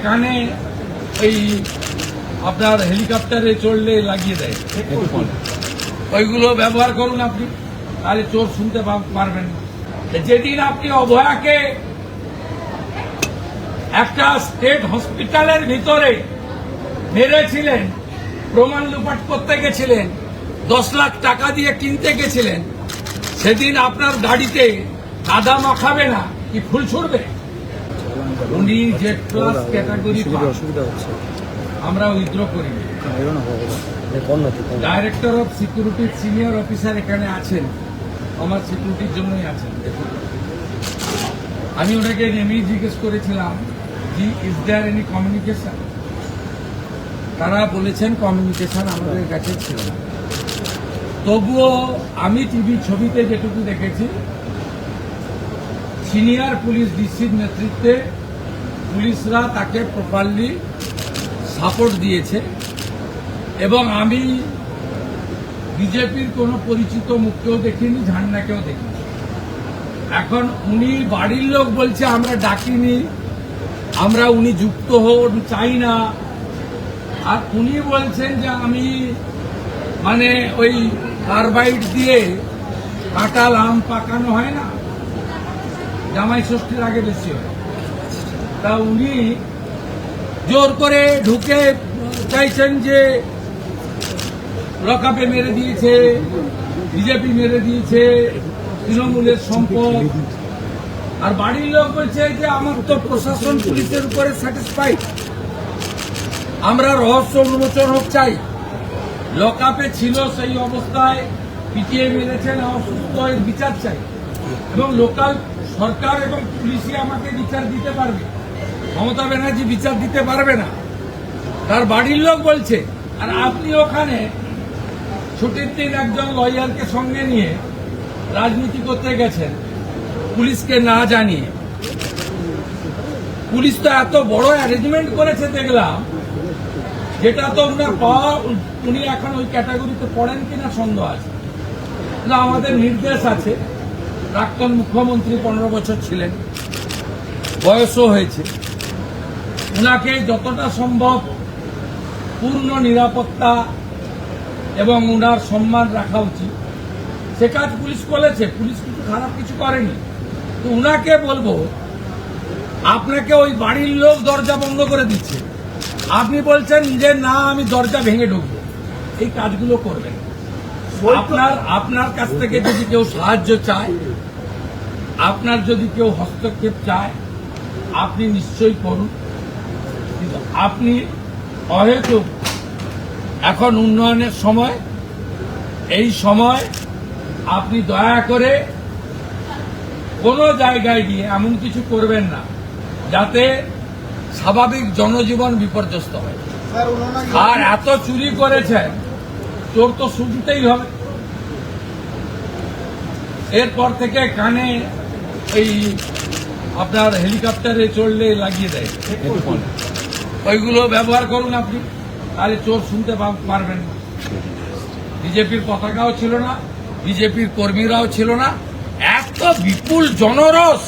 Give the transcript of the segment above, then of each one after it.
কানে এই আপনার হেলিকপ্টারে চড়লে লাগিয়ে দেয়, ওইগুলো ব্যবহার করুন আপনি, তাহলে চোর শুনতে পারবেন না। যেদিন আপনি অভয়াকে একটা স্টেট হসপিটালের ভিতরে মেরেছিলেন, প্রমাণ লুপাট করতে গেছিলেন, 10 লাখ টাকা দিয়ে কিনতে গেছিলেন, সেদিন আপনার গাড়িতে কাদা মাখাবে না কি ফুল ছুড়বে? উনি জেড প্লাস ক্যাটাগরি আমরা উইথড্র করি। Director of security senior officer এখানে আছেন, আমার সিকিউরিটির জন্যই আছেন। আমি ওনাকে নেমেই জিজ্ঞেস করেছিলাম, জি ইজ দেয়ার এনি কমিউনিকেশন? তারা বলেছেন কমিউনিকেশন আমাদের কাছে ছিল না। তবুও আমি টিভি ছবিতে যেটুকু দেখেছি, সিনিয়র পুলিশ ডিসির নেতৃত্বে পুলিশরা তাকে প্রপারলি সাপোর্ট দিয়েছে এবং আমি বিজেপির কোনো পরিচিত মুখকেও দেখিনি, ঝান্ডাকেও দেখিনি। এখন উনি বাড়ির লোক বলছে আমরা ডাকিনি, আমরা উনি যুক্ত হন চাই না, আর উনি বলছেন যে আমি মানে ওই কার্বাইড দিয়ে কাঁঠাল আম পাকানো হয় না, জামাই ষষ্ঠীর আগে বেশি হয়, তা উনি জোর করে ঢুকে চাইছেন যে লকআপে মেরে দিয়েছে, বিজেপি মেরে দিয়েছে, তৃণমূলের সম্পদ। আর বাড়ির লোক বলছে যে আমার তো প্রশাসন পুলিশের উপরে স্যাটিসফাইড, আমরা রহস্য উন্মোচন হোক চাই। লকআপে ছিল সেই অবস্থায়, পিটিয়ে মেরেছেন, অসুস্থ, এর বিচার চাই এবং লোকাল সরকার এবং পুলিশই আমাকে বিচার দিতে পারবে, মমতা ব্যানার্জি বিচার দিতে পারবে না, তার বাড়ির লোক বলছে। আর আপনি ওখানে ছুটির দিন একজন লয়ারকে সঙ্গে নিয়ে রাজনীতি করতে গেছেন পুলিশকে না জানিয়ে। পুলিশ তো এত বড় অ্যারেঞ্জমেন্ট করেছে দেখলাম, যেটা তো উনার পাওয়া, উনি এখন ওই ক্যাটাগরিতে পড়েন কিনা সন্দেহ আছে। আমাদের নির্দেশ আছে, প্রাক্তন মুখ্যমন্ত্রী 15 বছর ছিলেন, বয়সও হয়েছে, উনাকে যতটা সম্ভব পূর্ণ নিরাপত্তা এবং উনার সম্মান রাখা উচিত। সে কাজ পুলিশ করেছে, পুলিশ কিছু খারাপ কিছু করেনি। তো উনাকে বলবো, আপনাকে ওই বাড়ির লোক দরজা বন্ধ করে দিচ্ছে, আপনি বলছেন যে না আমি দরজা ভেঙে ঢুকবো, এই কাজগুলো করবেন। আপনার কাছ থেকে যদি কেউ সাহায্য চায়, আপনার যদি কেউ হস্তক্ষেপ চায়, আপনি নিশ্চয়ই করুন, কিন্তু আপনি অহেতুক, এখন উন্নয়নের সময়, এই সময় আপনি দয়া করে কোনো জায়গায় গিয়ে এমন কিছু করবেন না যাতে স্বাভাবিক জনজীবন বিপর্যস্ত হয়। আর এত চুরি করেছেন, চোর তো শুনতেই হবে। এরপর থেকে কানে এই আপনার হেলিকপ্টারে চড়লে লাগিয়ে দেয়, ওইগুলো ব্যবহার করুন আপনি, তাহলে চোর শুনতে পারবেন না। বিজেপির পতাকাও ছিল না, বিজেপির কর্মীরাও ছিল না, এত বিপুল জনরস।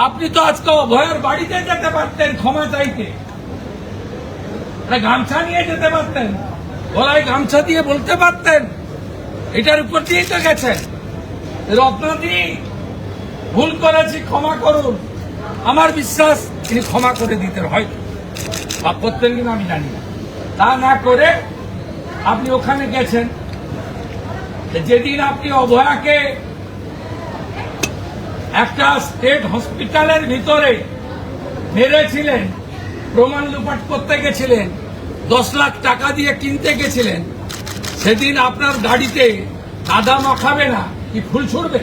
আপনি তো আজকে অভয়ের বাড়িতে যেতে পারতেন ক্ষমা চাইতে, গামছা নিয়ে যেতে পারতেন, গলায় গামছা দিয়ে বলতে পারতেন, এটার উপর দিয়েই তো গেছেন, রত্নাদি ভুল করেছি ক্ষমা করুন। আমার বিশ্বাস তিনি ক্ষমা করে দিতেন, হয়তো পাপ করতেন কিনা আমি জানি না। তা না করে আপনি ওখানে গেছেন। যেদিন আপনি অভয়াকে একটা স্টেট হসপিটালের ভিতরে মেরেছিলেন, প্রমাণ লুপাট করতে গেছিলেন, 10 লাখ টাকা দিয়ে কিনতে গেছিলেন, সেদিন আপনার গাড়িতে কাদা মাখাবে না কি ফুল ছুড়বে?